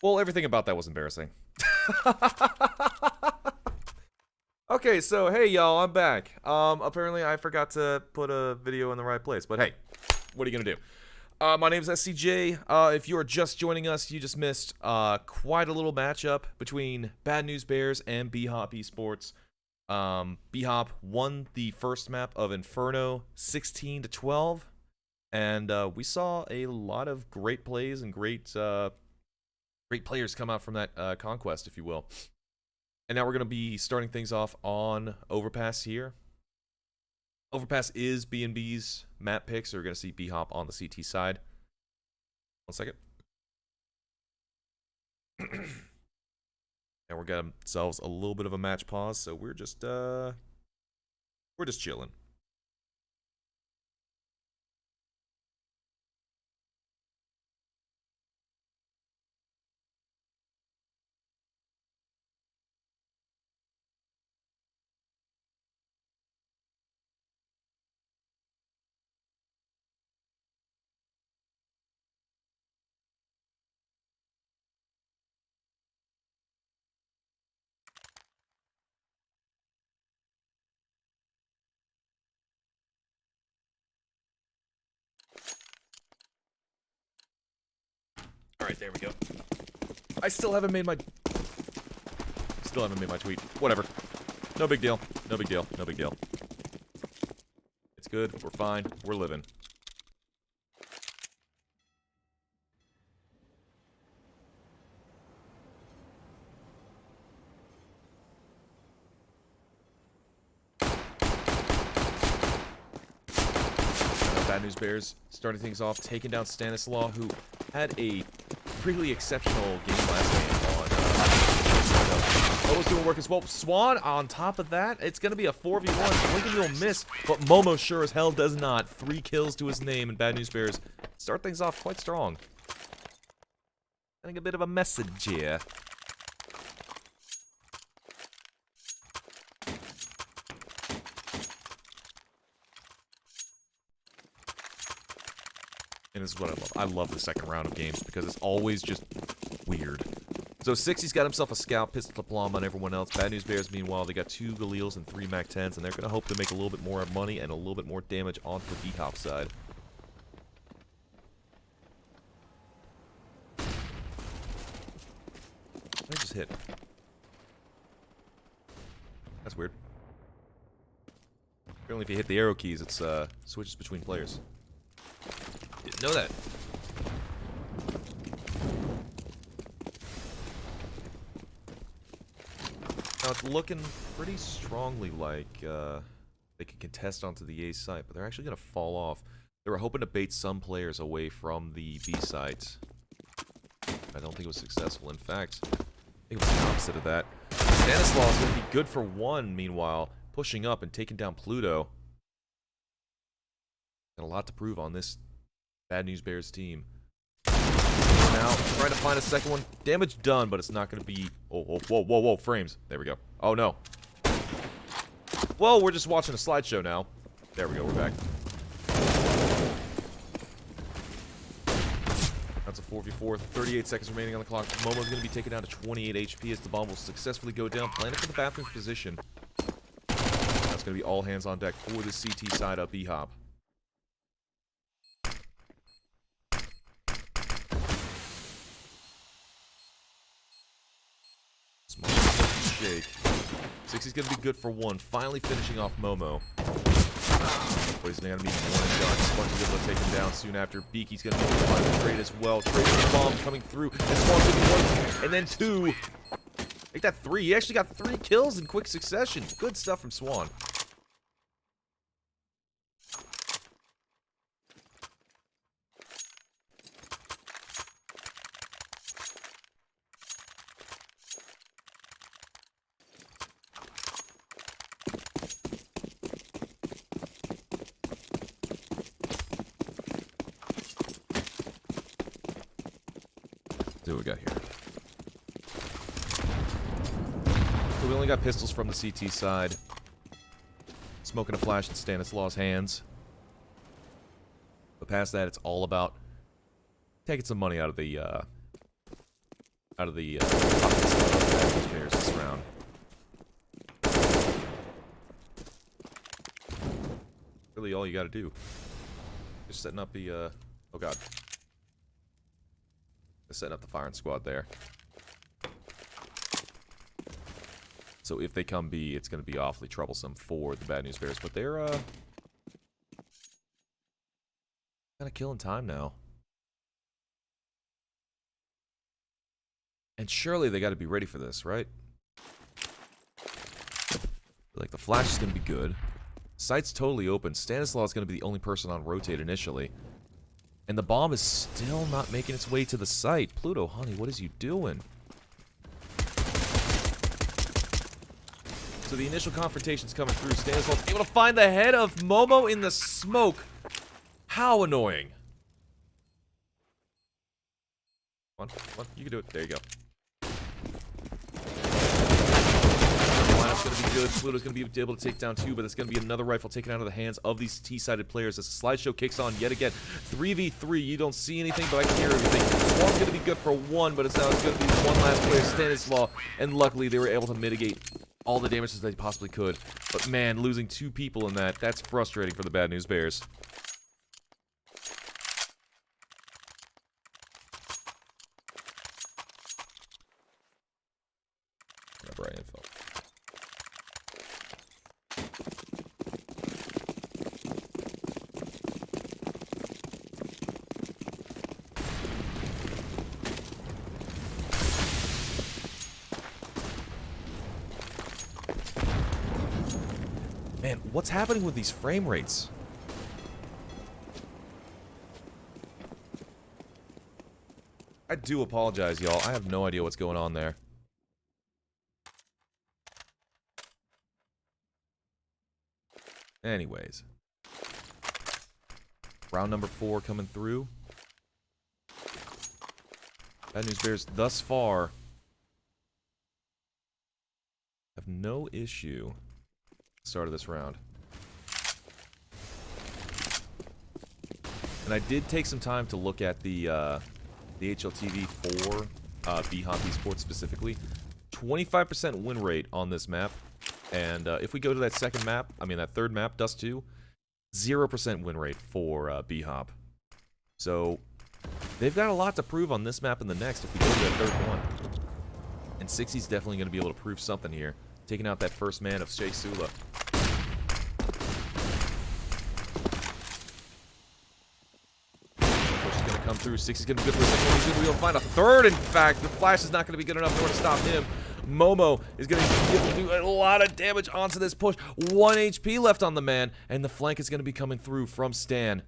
Well, everything about that was embarrassing. Okay, so hey y'all, I'm back. Apparently I forgot to put a video in the right place, but hey, what are you gonna do? My name's SCJ. If you are just joining us, you just missed quite a little matchup between Bad News Bears and BHOP Esports. BHOP won the first map of Inferno 16-12, and we saw a lot of great plays and great players come out from that conquest, if you will. And now we're going to be starting things off on Overpass here. Overpass is B&B's map pick, so we're going to see BHOP on the CT side. 1 second. And we're got ourselves a little bit of a match pause, so we're just chilling. All right, there we go. I still haven't made my tweet. Whatever. No big deal. No big deal. No big deal. It's good. We're fine. We're living. Bad News Bears starting things off, taking down Stanislaw, who had a really exceptional game last game on Momo's doing work as well. Swan on top of that. It's going to be a 4v1. Lincoln will miss, but Momo sure as hell does not. 3 kills to his name, and Bad News Bears start things off quite strong. I think a bit of a message here. And this is what I love. I love the second round of games because it's always just weird. So 60's got himself a scout, pistol to plumb on everyone else. Bad News Bears, meanwhile, they got 2 Galils and 3 MAC-10s, and they're going to hope to make a little bit more money and a little bit more damage onto the BHOP side. I just hit. That's weird. Apparently if you hit the arrow keys, it switches between players. Didn't know that. Now it's looking pretty strongly like they could contest onto the A site, but they're actually going to fall off. They were hoping to bait some players away from the B site. I don't think it was successful. In fact, I think it was the opposite of that. Stanislaw is going to be good for 1, meanwhile, pushing up and taking down Pluto. And a lot to prove on this Bad News Bears team. Now, trying to find a second one. Damage done, but it's not going to be... Oh, whoa, whoa, whoa, frames. There we go. Oh, no. Well, we're just watching a slideshow now. There we go, we're back. That's a 4v4. 38 seconds remaining on the clock. Momo's going to be taken down to 28 HP as the bomb will successfully go down. Planted for the bathroom position. That's going to be all hands on deck for the CT side of BHOP. Shake. 60's gonna be good for 1. Finally finishing off Momo. But he's gonna be 1 and done. Sponge is able to take him down soon after. Beaky's gonna be able to find the trade as well. Trade the bomb coming through. And Swan's gonna be 1 and then 2. Make that 3. He actually got 3 kills in quick succession. Good stuff from Swan. See what we got here. So we only got pistols from the CT side. Smoking a flash in Stanislaw's hands. But past that, it's all about taking some money out of the out of the pockets of the Bears this round. Really, all you got to do. Just setting up the, oh god. Just setting up the firing squad there. So if they come B, it's going to be awfully troublesome for the Bad News Bears. But they're, kind of killing time now. And surely they got to be ready for this, right? Like, the flash is going to be good. Site's totally open. Stanislaw is going to be the only person on rotate initially. And the bomb is still not making its way to the site. Pluto, honey, what is you doing? So the initial confrontation's coming through. Stanislaw's able to find the head of Momo in the smoke. How annoying. Come on, you can do it. There you go. Lineup's going to be good. Pluto's going to be able to take down 2, but it's going to be another rifle taken out of the hands of these T-sided players as the slideshow kicks on yet again. 3v3. You don't see anything, but I can hear everything. Swan's going to be good for 1, but it's now going to be one last player, Stanislaw, and luckily they were able to mitigate all the damage that they possibly could. But man, losing 2 people in that's frustrating for the Bad News Bears. Right info. Man, what's happening with these frame rates? I do apologize, y'all. I have no idea what's going on there. Anyways. Round number 4 coming through. Bad News Bears thus far have no issue at the start of this round. And I did take some time to look at the HLTV for BHOP Esports specifically. 25% win rate on this map. And if we go to that second map, that third map, Dust 2, 0% win rate for BHOP. So, they've got a lot to prove on this map and the next if we go to that third one. And 60's definitely going to be able to prove something here. Taking out that first man of Shea Sula. Push is going to come through. 60's going to be good for a second one. He's going to be able to find a third, in fact. The flash is not going to be good enough in order to stop him. Momo is going to be able to do a lot of damage onto this push. 1 HP left on the man, and the flank is going to be coming through from Stan.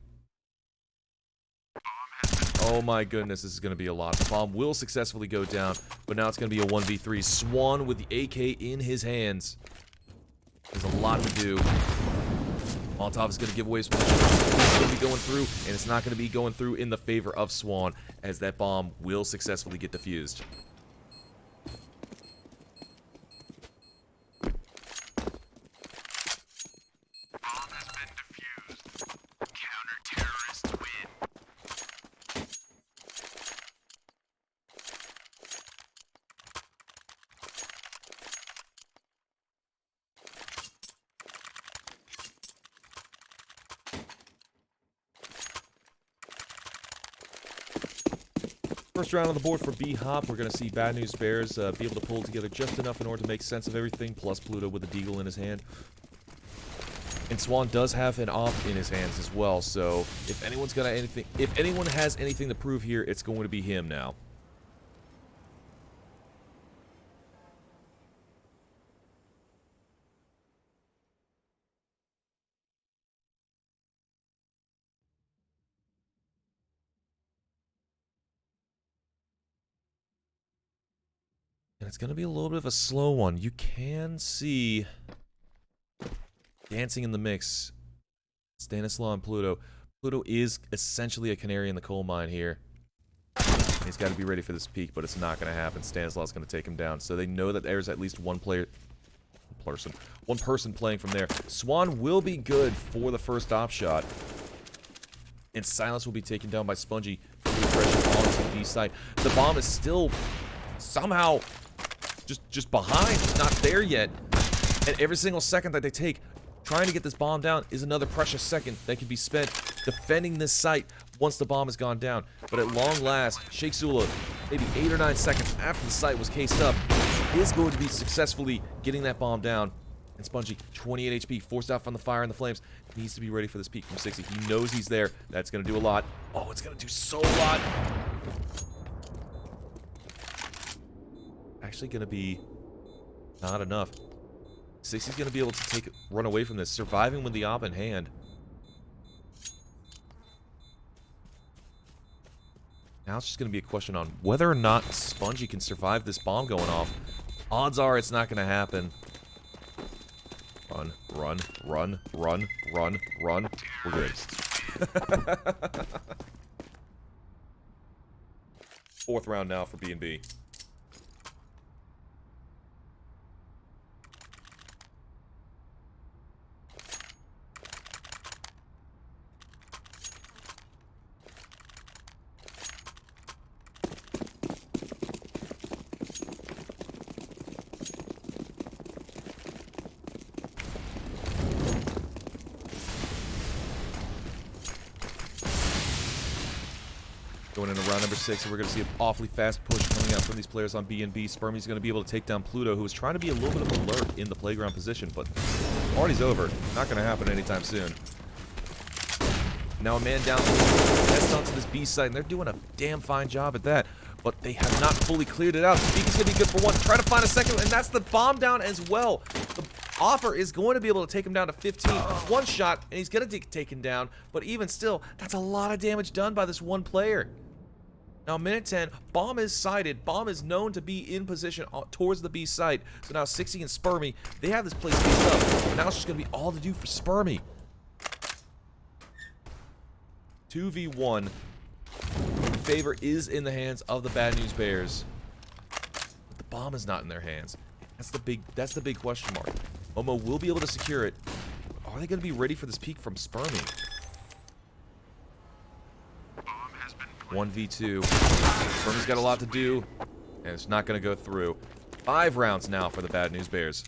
Oh my goodness, this is going to be a lot. The bomb will successfully go down, but now it's going to be a 1v3. Swan with the AK in his hands. There's a lot to do. Molotov is going to give away his position. It's going to be going through, and it's not going to be going through in the favor of Swan, as that bomb will successfully get defused. First round on the board for BHOP. We're going to see Bad News Bears be able to pull together just enough in order to make sense of everything, plus Pluto with a deagle in his hand. And Swan does have an op in his hands as well, so if anyone's got anything, if anyone has anything to prove here, it's going to be him now. And it's going to be a little bit of a slow one. You can see dancing in the mix. Stanislaw and Pluto. Pluto is essentially a canary in the coal mine here. He's got to be ready for this peak, but it's not going to happen. Stanislaw's going to take him down. So they know that there's at least one person playing from there. Swan will be good for the first op shot. And Silence will be taken down by Spongy for the aggression onto the B side. The bomb is still somehow just behind, just not there yet. And every single second that they take trying to get this bomb down is another precious second that can be spent defending this site once the bomb has gone down. But at long last, Sheikh Zula, maybe 8 or 9 seconds after the site was cased up, is going to be successfully getting that bomb down. And Spongy, 28 HP, forced out from the fire and the flames, needs to be ready for this peek from 60. He knows he's there. That's going to do a lot. Oh, it's going to do so a lot. Actually going to be not enough. 60's going to be able to run away from this, surviving with the op in hand. Now it's just going to be a question on whether or not Spongy can survive this bomb going off. Odds are it's not going to happen. Run, run, run, run, run, run. We're good. Fourth round now for B&B. Going into round number 6, and we're going to see an awfully fast push coming out from these players on B&B. Spermy's going to be able to take down Pluto, who is trying to be a little bit of alert in the playground position, but the party's over. Not going to happen anytime soon. Now a man down heads onto this B site, and they're doing a damn fine job at that, but they have not fully cleared it out. Beacon's going to be good for one. Try to find a second, and that's the bomb down as well. The offer is going to be able to take him down to 15. One shot, and he's going to get taken down, but even still, that's a lot of damage done by this one player. Now, minute 10, bomb is sighted. Bomb is known to be in position towards the B site. So now 60 and Spermy, they have this place picked up. Now it's just going to be all to do for Spermy. 2v1. The favor is in the hands of the Bad News Bears. But the bomb is not in their hands. That's the big question mark. Momo will be able to secure it. Are they going to be ready for this peek from Spermy? 1v2. Spermy's got a lot to do, and it's not going to go through. 5 rounds now for the Bad News Bears.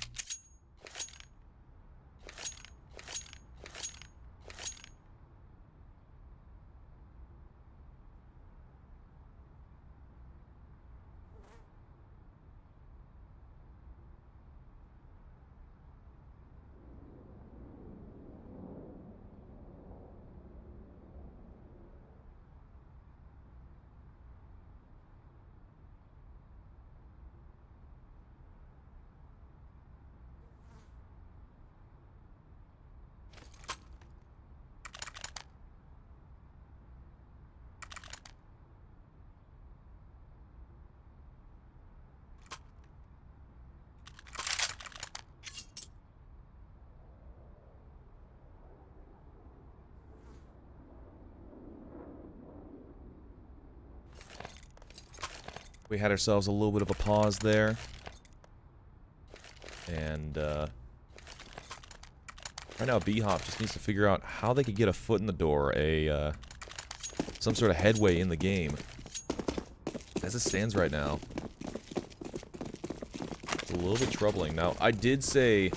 We had ourselves a little bit of a pause there. And, right now, BHOP just needs to figure out how they could get a foot in the door, some sort of headway in the game. As it stands right now, it's a little bit troubling. Now, I did say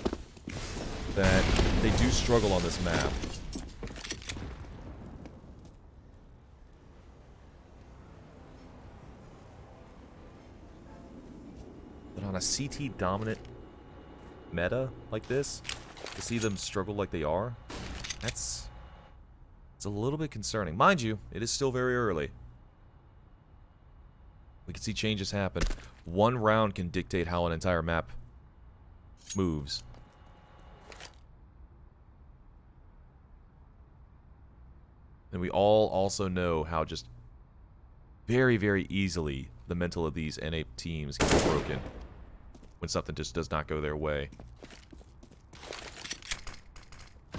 that they do struggle on this map. But on a CT dominant meta like this, to see them struggle like they are, it's a little bit concerning. Mind you, it is still very early. We can see changes happen. One round can dictate how an entire map moves. And we all also know how just very, very easily the mental of these NA teams can be broken when something just does not go their way.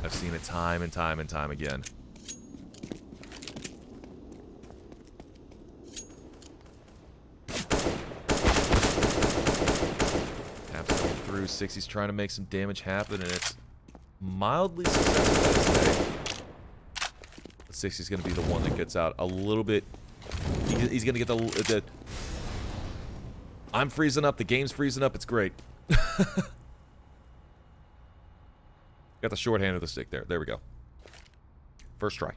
I've seen it time and time and time again. Taps going through. 60's trying to make some damage happen, and it's mildly successful, I'd say. But 60's going to be the one that gets out a little bit. He's going to get the I'm freezing up. The game's freezing up. It's great. Got the shorthand of the stick there. There we go. First try.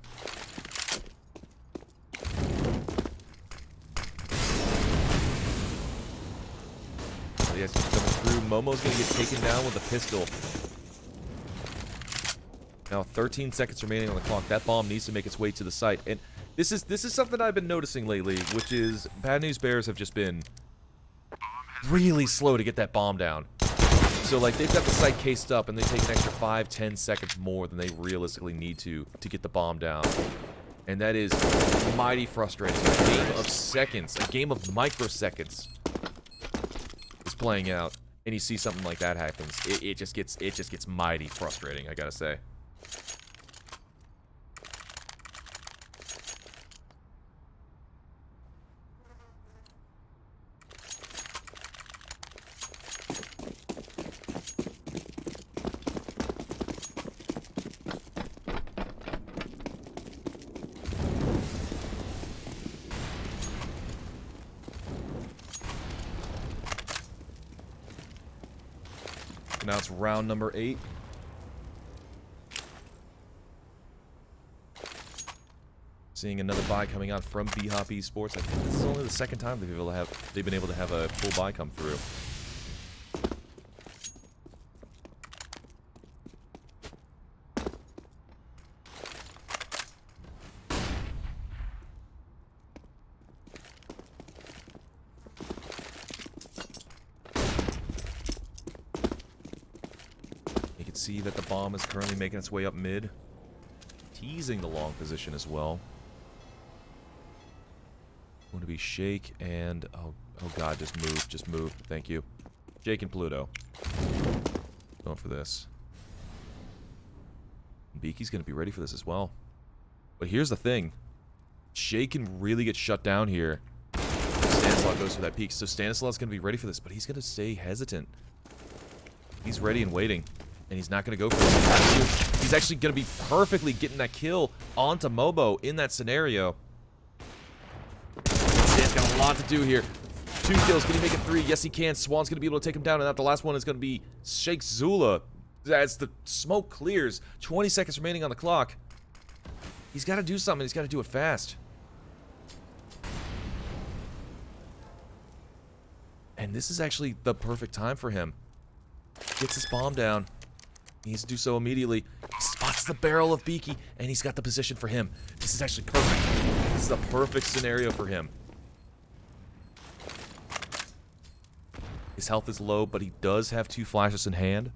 So yes, he's coming through. Momo's going to get taken down with a pistol. Now 13 seconds remaining on the clock. That bomb needs to make its way to the site. And this is something I've been noticing lately, which is Bad News Bears have just been really slow to get that bomb down. So like they've got the site cased up and they take an extra 5-10 seconds more than they realistically need to get the bomb down. And that is mighty frustrating. A game of seconds, a game of microseconds is playing out, and you see something like that happens. It just gets mighty frustrating, I gotta say. Now it's round number 8. Seeing another buy coming out from BHOP Esports. I think this is only the second time they've been able to have a full buy come through. See that the bomb is currently making its way up mid, teasing the long position as well. Going to be Shake and oh god, just move, thank you. Jake and Pluto going for this. Beaky's going to be ready for this as well. But here's the thing, Shake can really get shut down here. Stanislaw goes for that peek, so Stanislaw's going to be ready for this, but he's going to stay hesitant. He's ready and waiting. And he's not going to go for it. He's actually going to be perfectly getting that kill onto Mobo in that scenario. Stan's got a lot to do here. 2 kills. Can he make it 3? Yes, he can. Swan's going to be able to take him down. And that the last one is going to be Sheikh Zula. As the smoke clears. 20 seconds remaining on the clock. He's got to do something. He's got to do it fast. And this is actually the perfect time for him. Gets his bomb down. He needs to do so immediately. He spots the barrel of Beaky, and he's got the position for him. This is actually perfect. This is a perfect scenario for him. His health is low, but he does have 2 flashes in hand.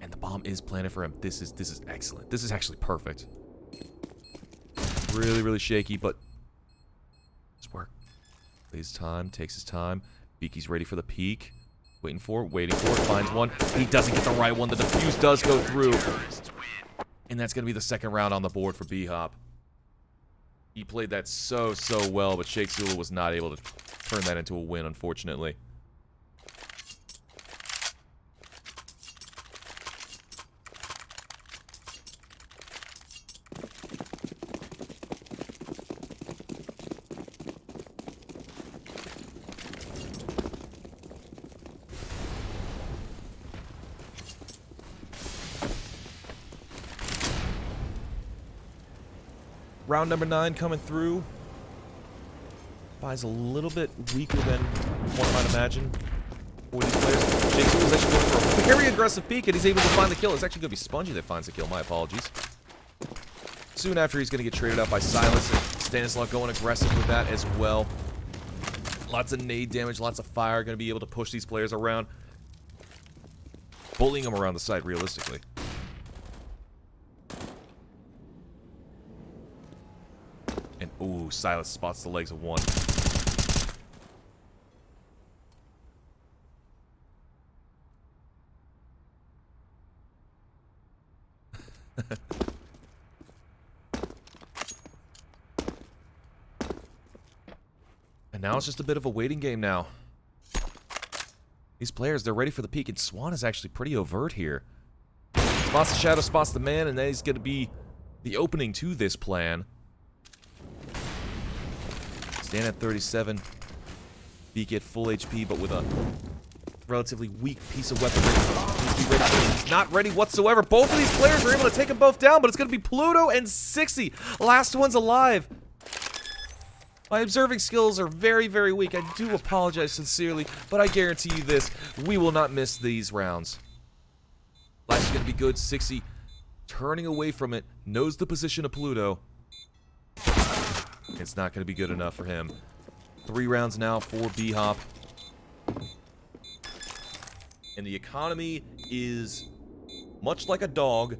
And the bomb is planted for him. This is excellent. This is actually perfect. Really, really shaky, but it's work. Plays time, takes his time. Beaky's ready for the peek. Waiting for it, finds one. He doesn't get the right one. The defuse does go through. And that's going to be the second round on the board for BHOP. He played that so well, but Sheikh Zula was not able to turn that into a win, unfortunately. Round number 9 coming through. Buy's a little bit weaker than one might imagine for these players. Jake Zula's actually going for a very aggressive peek, and he's able to find the kill. It's actually going to be Spongy that finds the kill. My apologies. Soon after, he's going to get traded out by Silas, and Stanislaw going aggressive with that as well. Lots of nade damage, lots of fire. Going to be able to push these players around. Bullying them around the site, realistically. And, ooh, Silas spots the legs of one. And now it's just a bit of a waiting game now. These players, they're ready for the peek, and Swan is actually pretty overt here. Spots the shadow, spots the man, and that is going to be the opening to this plan. Stan at 37. Beak at full HP, but with a relatively weak piece of weaponry. He's not ready whatsoever. Both of these players are able to take them both down, but it's going to be Pluto and 60. Last one's alive. My observing skills are very, very weak. I do apologize sincerely, but I guarantee you this. We will not miss these rounds. Life's going to be good. 60 turning away from it. Knows the position of Pluto. It's not going to be good enough for him. 3 rounds now for BHOP. And the economy is much like a dog.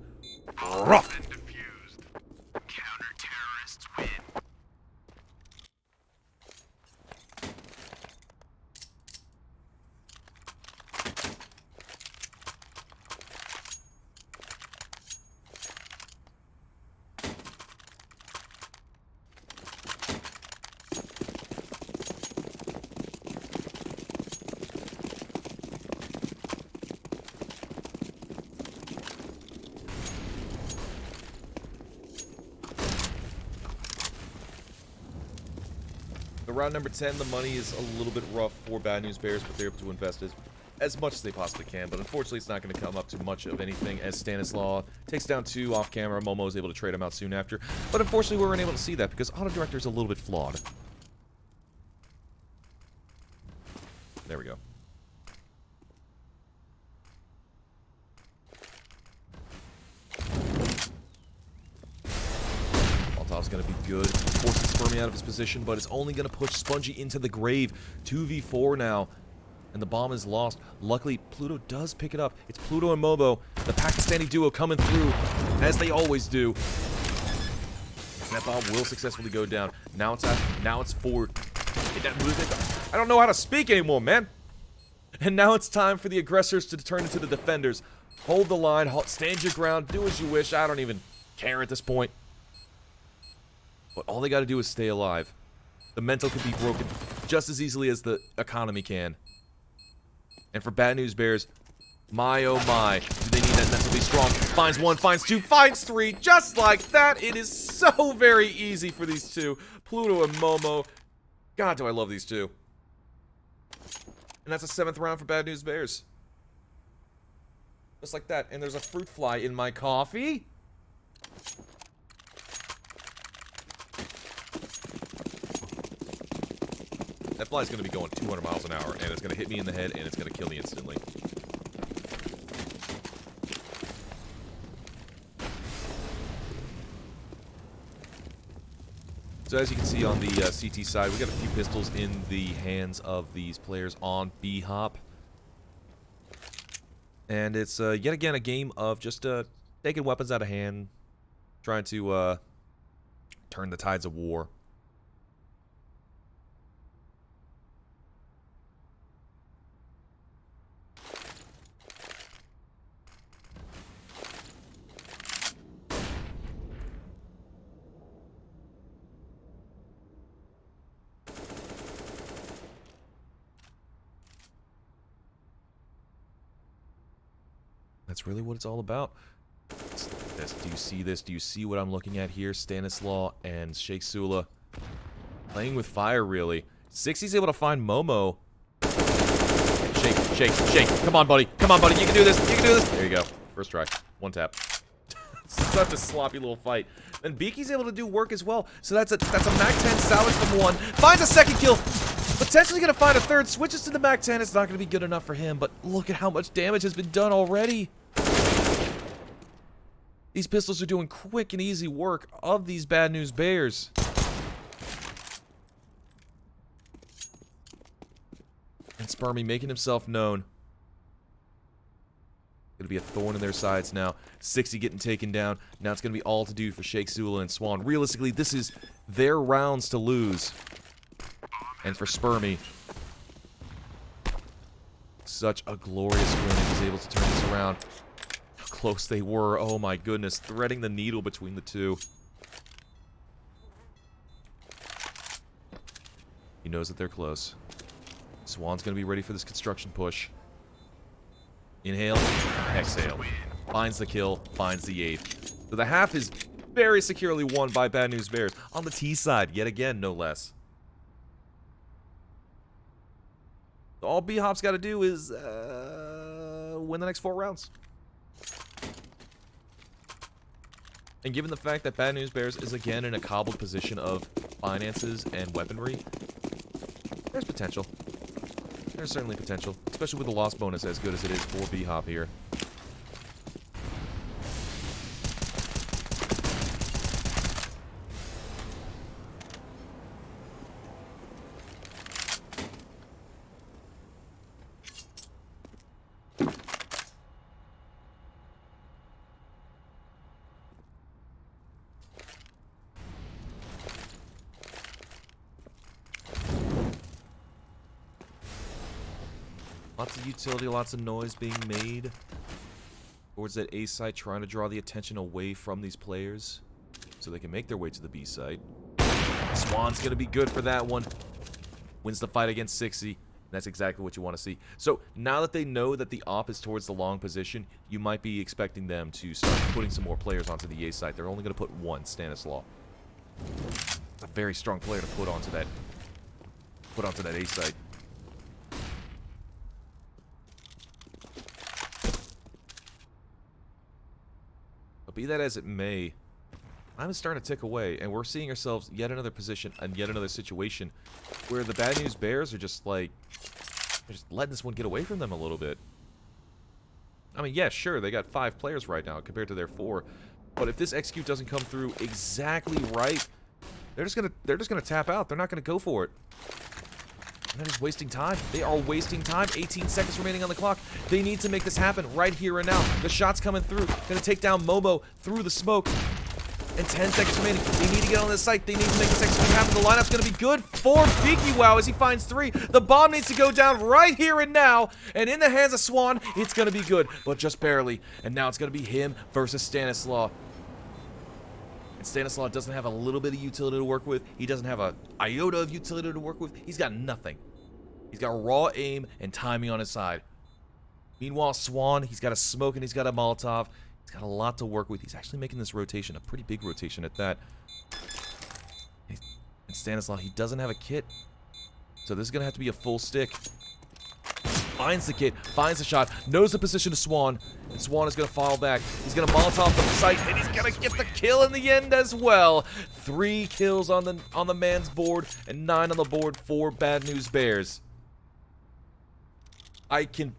Rough. Counter-terrorists win. Round number 10, the money is a little bit rough for Bad News Bears, but they're able to invest as much as they possibly can. But unfortunately, it's not going to come up to much of anything as Stanislaw takes down 2 off camera. Momo is able to trade him out soon after. But unfortunately, we weren't able to see that because Auto Director is a little bit flawed. There we go. Molotov is going to be good. Forcing Spermy out of his position, but it's only going to push Spongy into the grave. 2v4 now, and the bomb is lost. Luckily, Pluto does pick it up. It's Pluto and Mobo, the Pakistani duo coming through, as they always do. And that bomb will successfully go down. Now it's forward. I don't know how to speak anymore, man. And now it's time for the aggressors to turn into the defenders. Hold the line, stand your ground, do as you wish. I don't even care at this point. But all they got to do is stay alive. The mental can be broken just as easily as the economy can. And for Bad News Bears, my oh my, do they need that mental to be strong? Finds 1, finds 2, finds 3, just like that. It is so very easy for these two. Pluto and Momo. God, do I love these two. And that's a 7th round for Bad News Bears. Just like that. And there's a fruit fly in my coffee. That fly's going to be going 200 miles an hour, and it's going to hit me in the head, and it's going to kill me instantly. So as you can see on the CT side, we got a few pistols in the hands of these players on BHOP. And it's yet again a game of just taking weapons out of hand, trying to turn the tides of war. That's really what it's all about. Do you see this? Do you see what I'm looking at here? Stanislaw and Sheikh Sula playing with fire, really. 60's able to find Momo. Shake. Come on, buddy. Come on, buddy. You can do this. You can do this. There you go. First try. 1 tap. Such a sloppy little fight. And Beaky's able to do work as well. So that's a MAC-10 salvage from 1. Finds a 2nd kill. Potentially going to find a 3rd. Switches to the MAC-10. It's not going to be good enough for him. But look at how much damage has been done already. These pistols are doing quick and easy work of these Bad News Bears. And Spermy making himself known. Gonna be a thorn in their sides now. 60 getting taken down. Now it's gonna be all to do for Sheikh Sula and Swan. Realistically, this is their rounds to lose. And for Spermy, such a glorious win. He was able to turn this around. How close they were. Oh my goodness. Threading the needle between the two. He knows that they're close. Swan's going to be ready for this construction push. Inhale. Exhale. Finds the kill. Finds the 8th. So the half is very securely won by Bad News Bears. On the T side, yet again, no less. All BHOP's got to do is win the next 4 rounds. And given the fact that Bad News Bears is again in a cobbled position of finances and weaponry, there's potential. There's certainly potential, especially with the loss bonus as good as it is for BHOP here. Lots of utility, lots of noise being made towards that A site, trying to draw the attention away from these players so they can make their way to the B site. Swan's going to be good for that one. Wins the fight against 60. That's exactly what you want to see. So now that they know that the op is towards the long position, you might be expecting them to start putting some more players onto the A site. They're only going to put one, Stanislaw. It's a very strong player to put onto that A site. But be that as it may, time is starting to tick away, and we're seeing ourselves yet another position and yet another situation where the Bad News Bears are just like, they're just letting this one get away from them a little bit. I mean, yeah, sure, they got 5 players right now compared to their 4, but if this execute doesn't come through exactly right, they're just gonna tap out. They're not gonna go for it. And they're just wasting time. They are wasting time. 18 seconds remaining on the clock. They need to make this happen right here and now. The shot's coming through. Gonna take down Momo through the smoke. And 10 seconds remaining. They need to get on this site. They need to make this execute happen. The lineup's gonna be good for Beaky Wow as he finds 3. The bomb needs to go down right here and now. And in the hands of Swan, it's gonna be good, but just barely. And now it's gonna be him versus Stanislaw. And Stanislaw doesn't have a little bit of utility to work with. He doesn't have an iota of utility to work with. He's got nothing. He's got raw aim and timing on his side. Meanwhile, Swan, he's got a smoke and he's got a Molotov. He's got a lot to work with. He's actually making this rotation, a pretty big rotation at that. And Stanislaw, he doesn't have a kit. So this is going to have to be a full stick. Finds the kit, finds the shot, knows the position of Swan, and Swan is going to fall back. He's going to Molotov the site, and he's going to get the kill in the end as well. 3 kills on the man's board, and 9 on the board for Bad News Bears. I can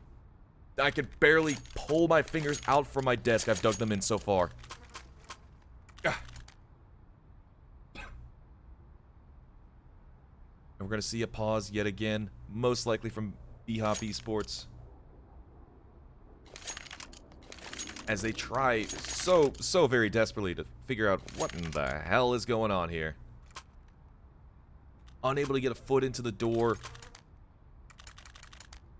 barely pull my fingers out from my desk. I've dug them in so far. And we're going to see a pause yet again, most likely from BHOP Esports, as they try so very desperately to figure out what in the hell is going on here. Unable to get a foot into the door.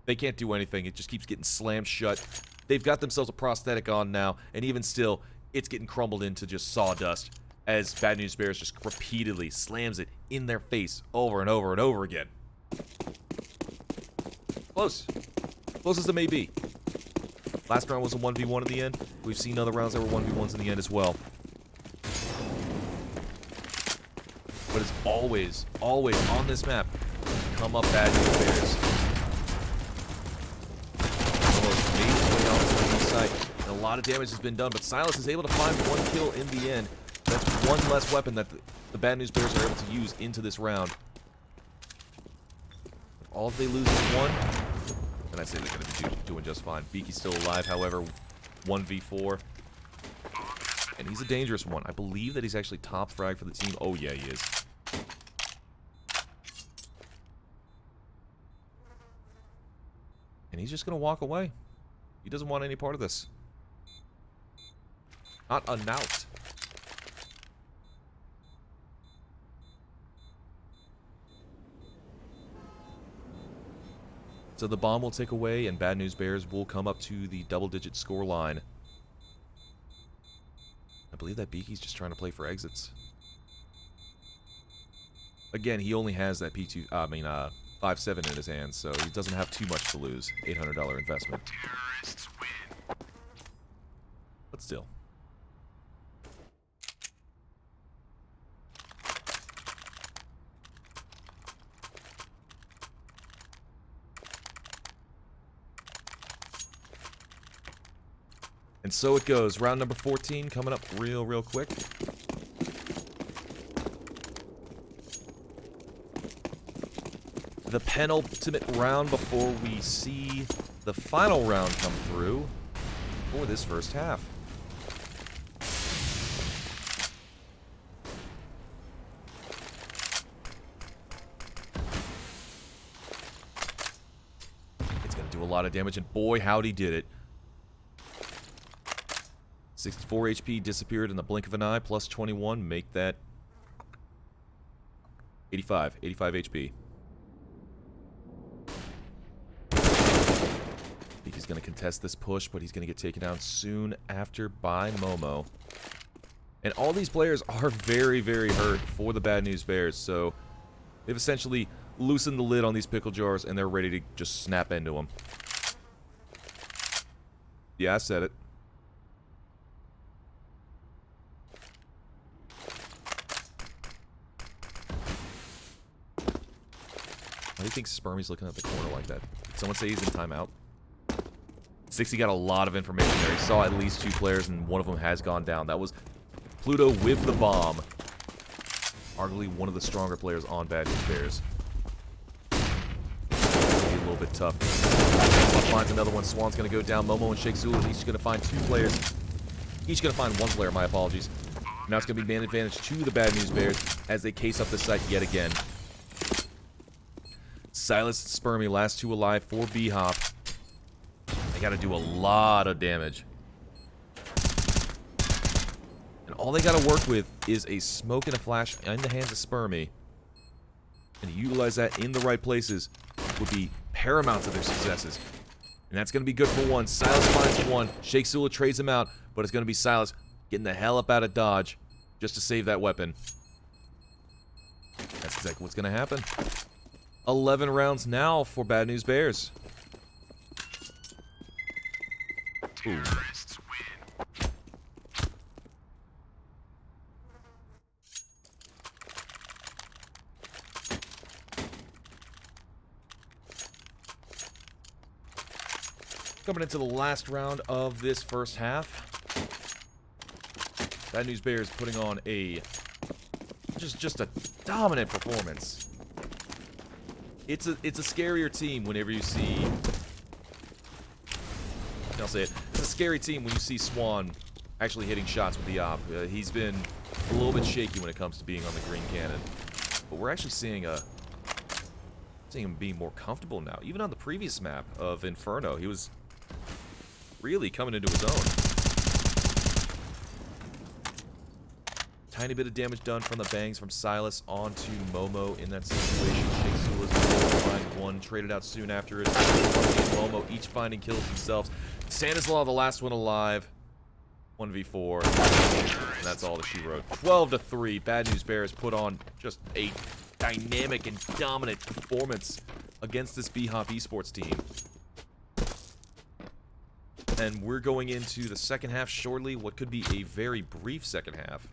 They can't do anything. It just keeps getting slammed shut. They've got themselves a prosthetic on now, and even still, it's getting crumbled into just sawdust as Bad News Bears just repeatedly slams it in their face over and over and over again. Close. Close as it may be. Last round was a 1v1 in the end. We've seen other rounds that were 1v1s in the end as well. But it's always on this map, come up Bad News Bears. Almost made his way onto the east side. And a lot of damage has been done, but Silas is able to find 1 kill in the end. That's 1 less weapon that the Bad News Bears are able to use into this round. All if they lose is 1, and I say they're going to be doing just fine. Beaky's still alive, however, 1v4. And he's a dangerous one. I believe that he's actually top frag for the team. Oh, yeah, he is. And he's just going to walk away. He doesn't want any part of this. Not a knout. So the bomb will tick away, and Bad News Bears will come up to the double-digit score line. I believe that Beaky's just trying to play for exits. Again, he only has that 5-7 in his hands, so he doesn't have too much to lose. $800 investment. But still. And so it goes. Round number 14 coming up real quick. The penultimate round before we see the final round come through for this first half. It's going to do a lot of damage, and boy, howdy did it. 64 HP disappeared in the blink of an eye, plus 21, make that 85 HP. He's going to contest this push, but he's going to get taken down soon after by Momo. And all these players are very hurt for the Bad News Bears, so they've essentially loosened the lid on these pickle jars, and they're ready to just snap into them. Yeah, I said it. Why do you think Spermie's looking at the corner like that? Did someone say he's in timeout? 60 got a lot of information there. He saw at least 2 players, and one of them has gone down. That was Pluto with the bomb. Arguably one of the stronger players on Bad News Bears. Be a little bit tough. Finds another one. Swan's going to go down. Momo and Sheikh Zulu each going to find 2 players. Each going to find 1 player, my apologies. Now it's going to be man advantage to the Bad News Bears as they case up the site yet again. Silas and Spermie, last 2 alive for BHOP. They got to do a lot of damage. And all they got to work with is a smoke and a flash in the hands of Spermie. And to utilize that in the right places would be paramount to their successes. And that's going to be good for 1. Silas finds 1. Sheikh Zulu trades him out, but it's going to be Silas getting the hell up out of dodge just to save that weapon. That's exactly what's going to happen. 11 rounds now for Bad News Bears. Ooh. Coming into the last round of this first half. Bad News Bears putting on a just a dominant performance. It's a scarier team whenever you see. I'll say it. It's a scary team when you see Swan actually hitting shots with the op. He's been a little bit shaky when it comes to being on the green cannon, but we're actually seeing him being more comfortable now. Even on the previous map of Inferno, he was really coming into his own. Tiny bit of damage done from the bangs from Silas onto Momo in that situation. Sheikh Zulu is going to find 1, traded out soon after it. Momo each finding kills themselves. Stanislaw, the last one alive. 1v4. And that's all that she wrote. 12-3. Bad News Bears put on just a dynamic and dominant performance against this BHOP esports team. And we're going into the second half shortly. What could be a very brief second half.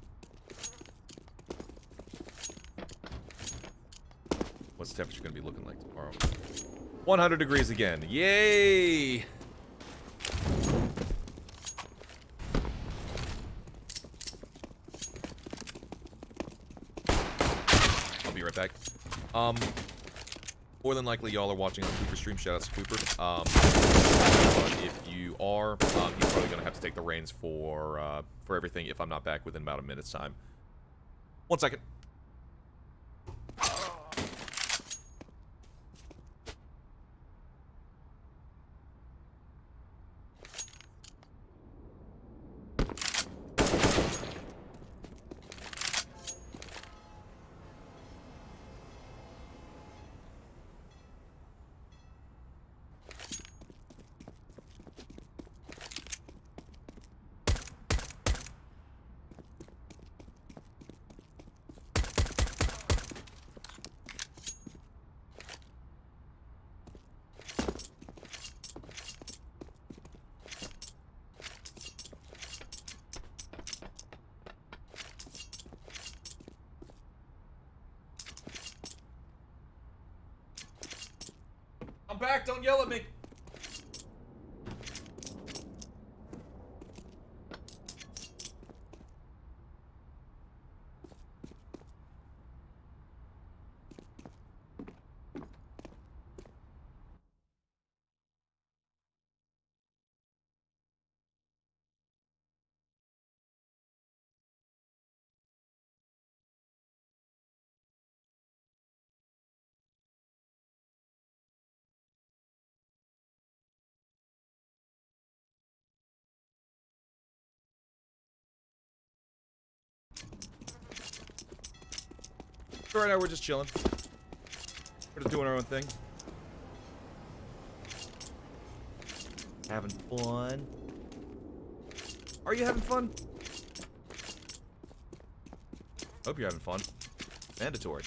What's the temperature going to be looking like tomorrow? 100 degrees again. Yay! I'll be right back. More than likely, y'all are watching on Cooper's stream. Shout out to Cooper. If you are, he's probably going to have to take the reins for everything if I'm not back within about a minute's time. 1 second. I'm back, don't yell at me. So right now we're just chilling. We're just doing our own thing. Having fun. Are you having fun? Hope you're having fun. Mandatory.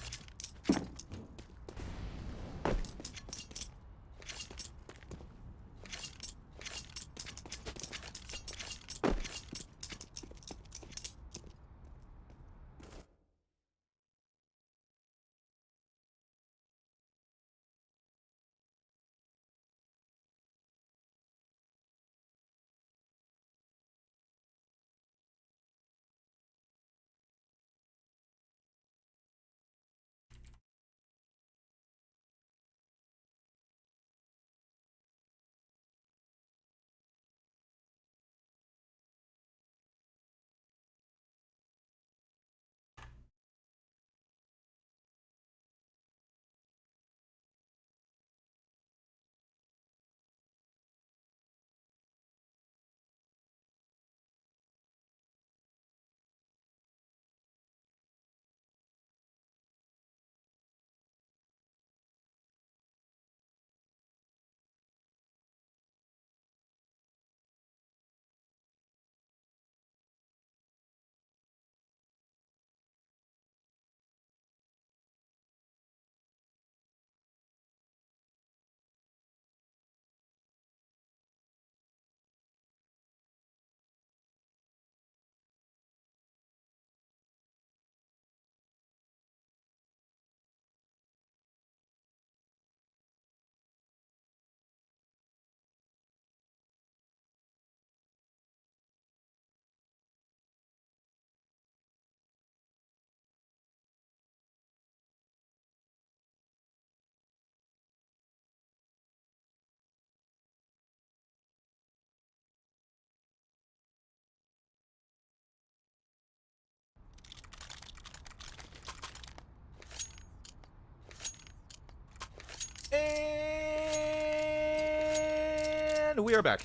And we are back.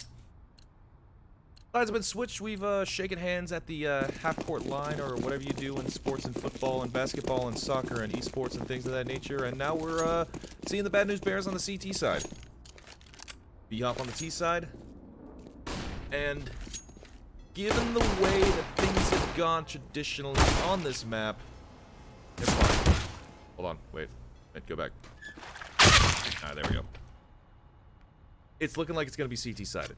Sides have been switched. We've shaken hands at the half-court line, or whatever you do in sports and football and basketball and soccer and esports and things of that nature. And now we're seeing the Bad News Bears on the CT side. BHOP on the T side. And given the way that things have gone traditionally on this map... Never mind. Hold on. Wait. Go back. Ah, there we go. It's looking like it's going to be CT-sided.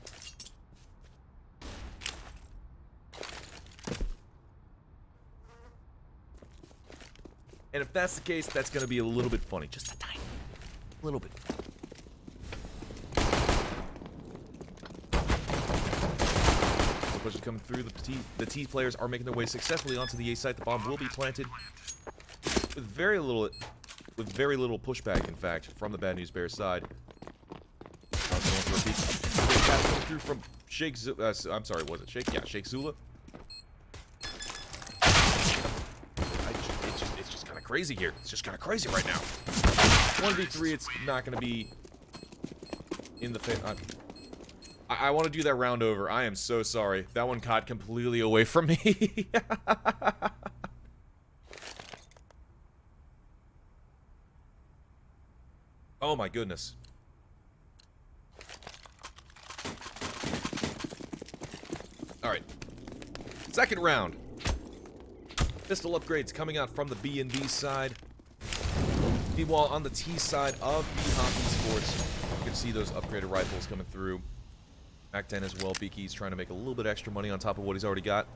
And if that's the case, that's going to be a little bit funny. Just a tiny little bit. The push is coming through. The T players are making their way successfully onto the A site. The bomb will be planted with very little pushback, in fact, from the Bad News Bears side. Coming through from Sheikh Zula. I'm sorry, was it Sheikh? Yeah, Sheikh Zula. It's just kind of crazy here. It's just kind of crazy right now. 1v3, it's not going to be in the face. I want to do that round over. I am so sorry. That one caught completely away from me. Oh my goodness. Alright. Second round. Pistol upgrades coming out from the B&B side. Meanwhile, on the T side of BHOP Esports, you can see those upgraded rifles coming through. Mac-10 as well. Beaky's trying to make a little bit extra money on top of what he's already got.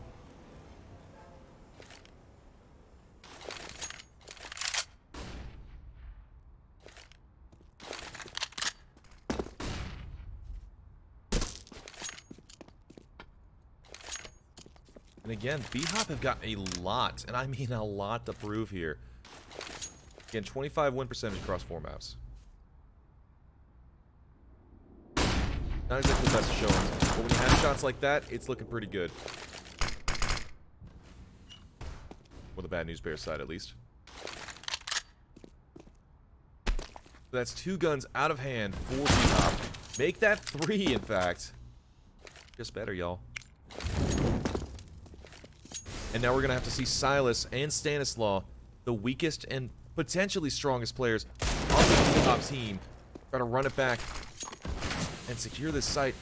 And again, BHOP have got a lot, and I mean a lot to prove here. Again, 25 win percentage across 4 maps. Not exactly the best of showings, but when you have shots like that, it's looking pretty good. For the Bad News Bears side, at least. So that's 2 guns out of hand for BHOP. Make that 3, in fact. Just better, y'all. And now we're going to have to see Silas and Stanislaw, the weakest and potentially strongest players on the BHOP team, try to run it back and secure this site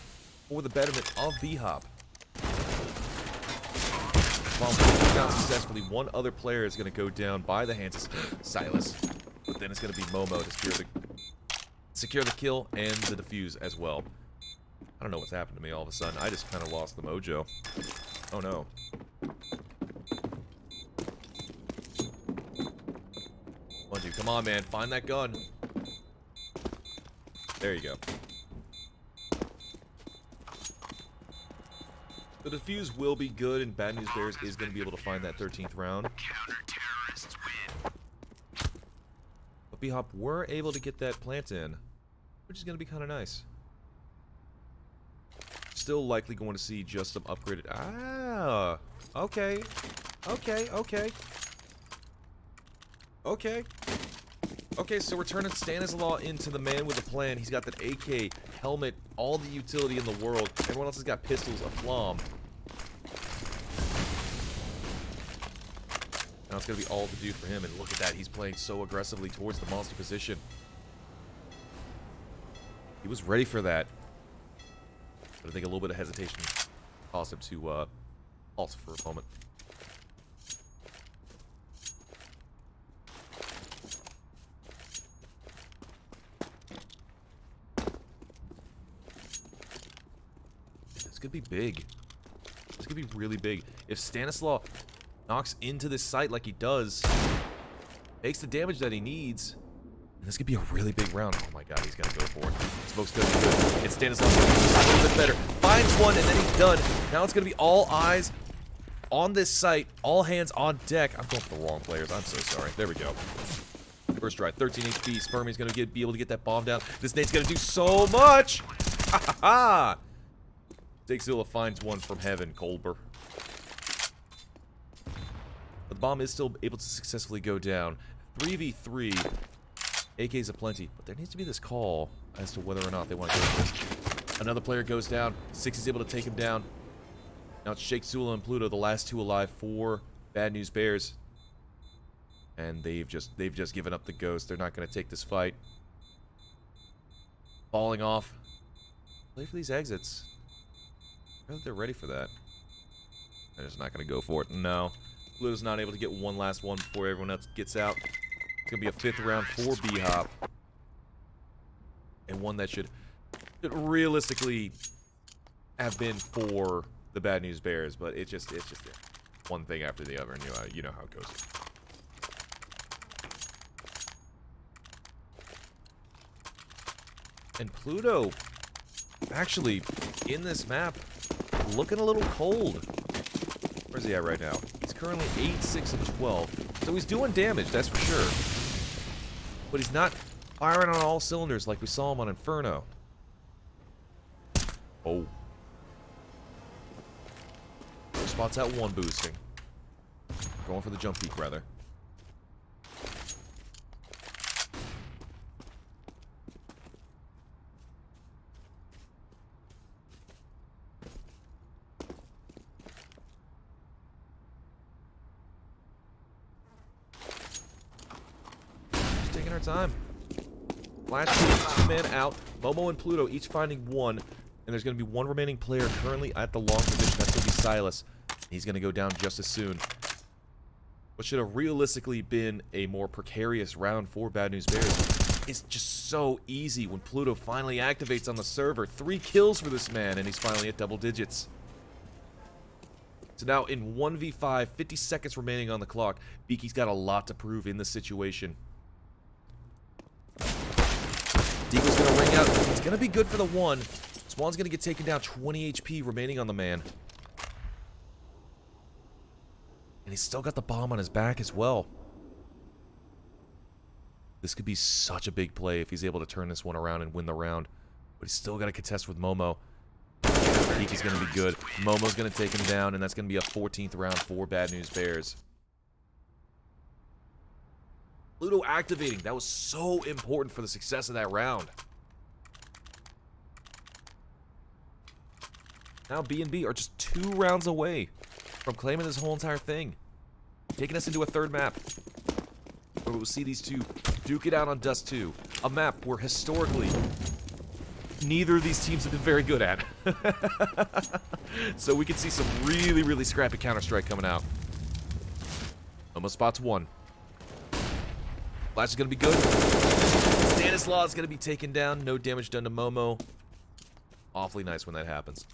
for the betterment of BHOP. While moving down successfully, one other player is going to go down by the hands of Silas. But then it's going to be Momo to secure the kill and the defuse as well. I don't know what's happened to me all of a sudden. I just kind of lost the mojo. Oh no. One, dude, come on, man. Find that gun. There you go. The defuse will be good, and Bad News Bears is going to be able to find that 13th round. But BHOP were able to get that plant in, which is going to be kind of nice. Still likely going to see just some upgraded... Ah! Okay. Okay, okay. Okay. Okay, so we're turning Stanislaw into the man with a plan. He's got that AK, helmet, all the utility in the world. Everyone else has got pistols, a flom. Now it's going to be all to do for him, and look at that. He's playing so aggressively towards the monster position. He was ready for that. But I think a little bit of hesitation caused him to halt for a moment. This could be big. This could be really big. If Stanislaw knocks into this site like he does, makes the damage that he needs, and this could be a really big round. Oh my god, he's gonna go for it. Smoke's gonna be good. And Stanislaw's gonna be a little bit better. Finds one, and then he's done. Now it's gonna be all eyes on this site. All hands on deck. I'm going for the wrong players. I'm so sorry. There we go. First try, 13 HP. Spermie's gonna be able to get that bomb down. This nade's gonna do so much! Ha ha ha! Zula finds one from heaven, Colber. The bomb is still able to successfully go down. 3v3. AK's aplenty, but there needs to be this call as to whether or not they want to go for this. Another player goes down. Six is able to take him down. Now it's Shake Zula and Pluto, the last two alive for Bad News Bears. And they've just given up the ghost. They're not going to take this fight. Falling off. Play for these exits. I don't think they're ready for that. They're just not going to go for it. No. Pluto's not able to get one last one before everyone else gets out. It's going to be a 5th round for BHOP. And one that should realistically have been for the Bad News Bears, but it's just one thing after the other, and you know how it goes. And Pluto, actually, in this map, looking a little cold. Where's he at right now? He's currently 8, 6, and 12. So he's doing damage, that's for sure. But he's not firing on all cylinders like we saw him on Inferno. Oh. Spots out one boosting. Going for the jump peak, rather. Just taking our time. Last two men out. Momo and Pluto each finding one. And there's going to be one remaining player currently at the long position. That's going to be Silas. He's going to go down just as soon. What should have realistically been a more precarious round for Bad News Bears is just so easy when Pluto finally activates on the server. 3 kills for this man, and he's finally at double digits. So now in 1v5, 50 seconds remaining on the clock, Beaky's got a lot to prove in this situation. Deagle's going to ring out. It's going to be good for the one. Swan's going to get taken down. 20 HP remaining on the man. And he's still got the bomb on his back as well. This could be such a big play if he's able to turn this one around and win the round. But he's still got to contest with Momo. Peak is going to be good. Momo's going to take him down, and that's going to be a 14th round for Bad News Bears. Pluto activating. That was so important for the success of that round. Now B&B are just 2 rounds away from claiming this whole entire thing. Taking us into a third map, where we'll see these two duke it out on Dust 2. A map where historically, neither of these teams have been very good at. So we could see some really, really scrappy Counter-Strike coming out. Almost spots one. Flash is going to be good. Stanislaw is going to be taken down. No damage done to Momo. Awfully nice when that happens.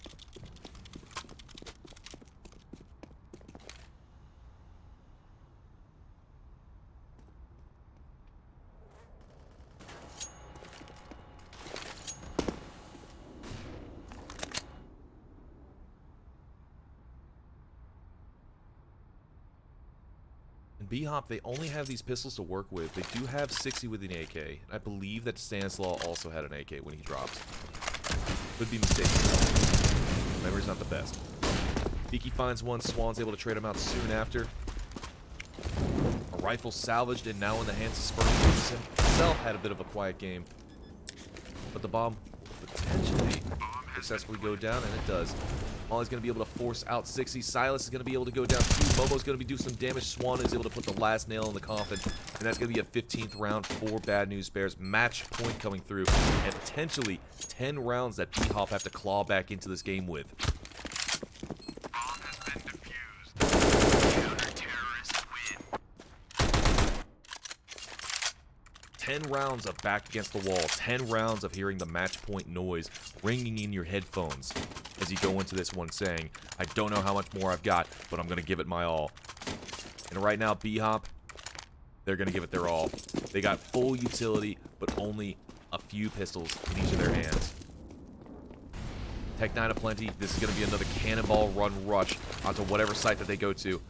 BHOP, they only have these pistols to work with. They do have 60 with an AK. I believe that Stanislaw also had an AK when he dropped. Could be mistaken. Memory's not the best. Beaky finds one. Swan's able to trade him out soon after. A rifle salvaged and now in the hands of Spurgeon. Himself had a bit of a quiet game. But the bomb will potentially successfully go down, and it does. Molly's going to be able to force out 60. Silas is going to be able to go down 2. Momo's going to be doing some damage. Swan is able to put the last nail in the coffin. And that's going to be a 15th round for Bad News Bears. Match point coming through. And potentially 10 rounds that BHOP have to claw back into this game with. Bomb has been defused. Counter-terrorists win. 10 rounds of back against the wall. 10 rounds of hearing the match point noise ringing in your headphones. As you go into this one saying, I don't know how much more I've got, but I'm going to give it my all. And right now, BHOP, they're going to give it their all. They got full utility, but only a few pistols in each of their hands. Tech 9 aplenty. This is going to be another cannonball run rush onto whatever site that they go to. And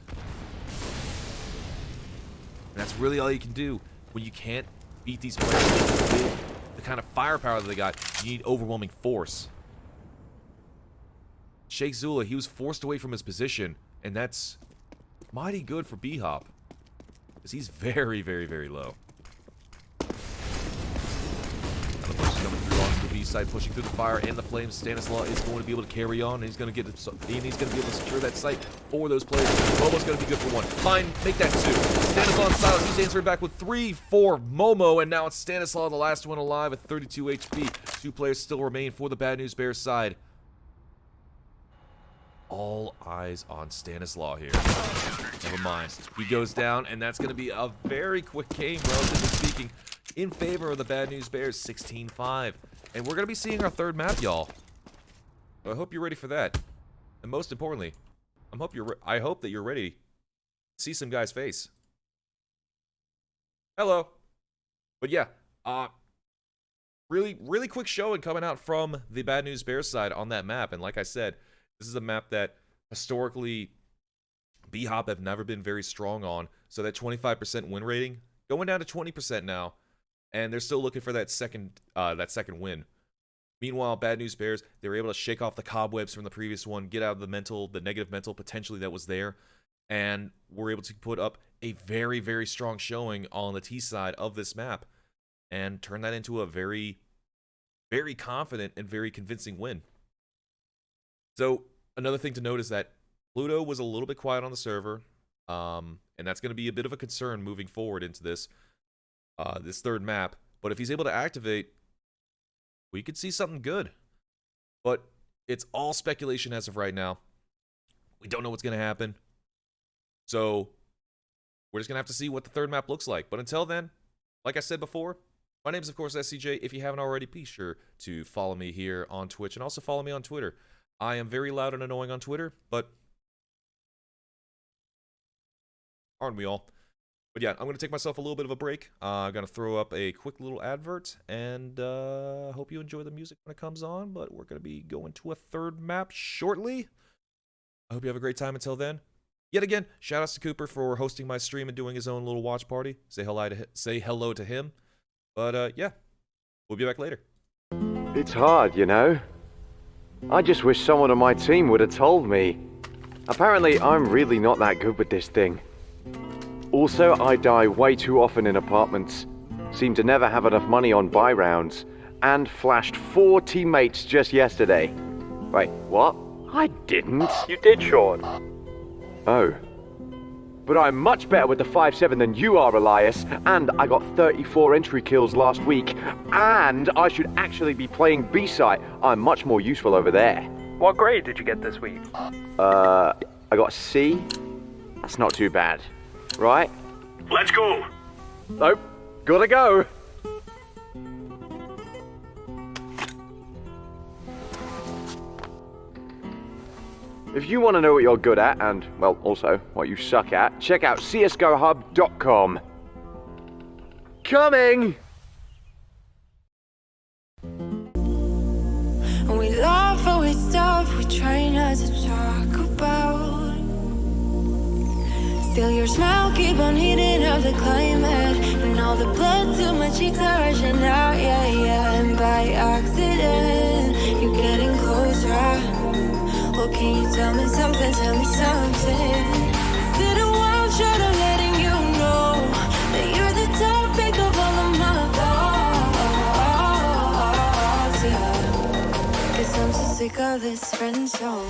that's really all you can do when you can't beat these players with the kind of firepower that they got. You need overwhelming force. Sheikh Zula, he was forced away from his position, and that's mighty good for BHOP, because he's very, very, very low. Now the push is coming through onto the B side, pushing through the fire and the flames. Stanislaw is going to be able to carry on, and he's going to get, he's going to be able to secure that site for those players. Momo's going to be good for 1. Fine, make that 2. Stanislaw and Silas, he's answering back with 3 for Momo, and now it's Stanislaw, the last one alive at 32 HP. 2 players still remain for the Bad News Bears side. All eyes on Stanislaw here. Never mind. He goes down, and that's going to be a very quick game, relatively speaking, in favor of the Bad News Bears, 16-5. And we're going to be seeing our third map, y'all. So I hope you're ready for that. And most importantly, I hope that you're ready to see some guy's face. Hello. But yeah, really quick showing coming out from the Bad News Bears side on that map. And like I said, this is a map that historically BHOP have never been very strong on. So that 25% win rating going down to 20% now, and they're still looking for that second win. Meanwhile, Bad News Bears, they were able to shake off the cobwebs from the previous one, get out of the negative mental potentially that was there, and were able to put up a very, very strong showing on the T side of this map, and turn that into a very, very confident and very convincing win. So, another thing to note is that Pluto was a little bit quiet on the server, and that's going to be a bit of a concern moving forward into this third map. But if he's able to activate, we could see something good. But it's all speculation as of right now. We don't know what's going to happen. So, we're just going to have to see what the third map looks like. But until then, like I said before, my name is, of course, SCJ. If you haven't already, be sure to follow me here on Twitch and also follow me on Twitter. I am very loud and annoying on Twitter, but aren't we all? But yeah, I'm going to take myself a little bit of a break. I'm going to throw up a quick little advert, and hope you enjoy the music when it comes on, but we're going to be going to a third map shortly. I hope you have a great time until then. Yet again, shout outs to Cooper for hosting my stream and doing his own little watch party. Say hello to him. But yeah, we'll be back later. It's hard, you know. I just wish someone on my team would have told me. Apparently, I'm really not that good with this thing. Also, I die way too often in apartments. Seem to never have enough money on buy rounds. And flashed 4 teammates just yesterday. Wait, what? I didn't. You did, Sean. Oh. But I'm much better with the 5.7 than you are, Elias, and I got 34 entry kills last week, and I should actually be playing B-side. I'm much more useful over there. What grade did you get this week? I got a C. That's not too bad, right? Let's go. Nope, gotta go. If you want to know what you're good at, and, well, also what you suck at, check out csgohub.com. Coming! We laugh and we stop, we try not to talk about. Still your smile keep on heating up the climate, and all the blood to my cheeks are rushing out, yeah, yeah. And by accident, you're getting closer. Well, can you tell me something, tell me something? Is it a wild shot of letting you know that you're the topic of all of my thoughts, yeah. 'Cause I'm so sick of this friend zone.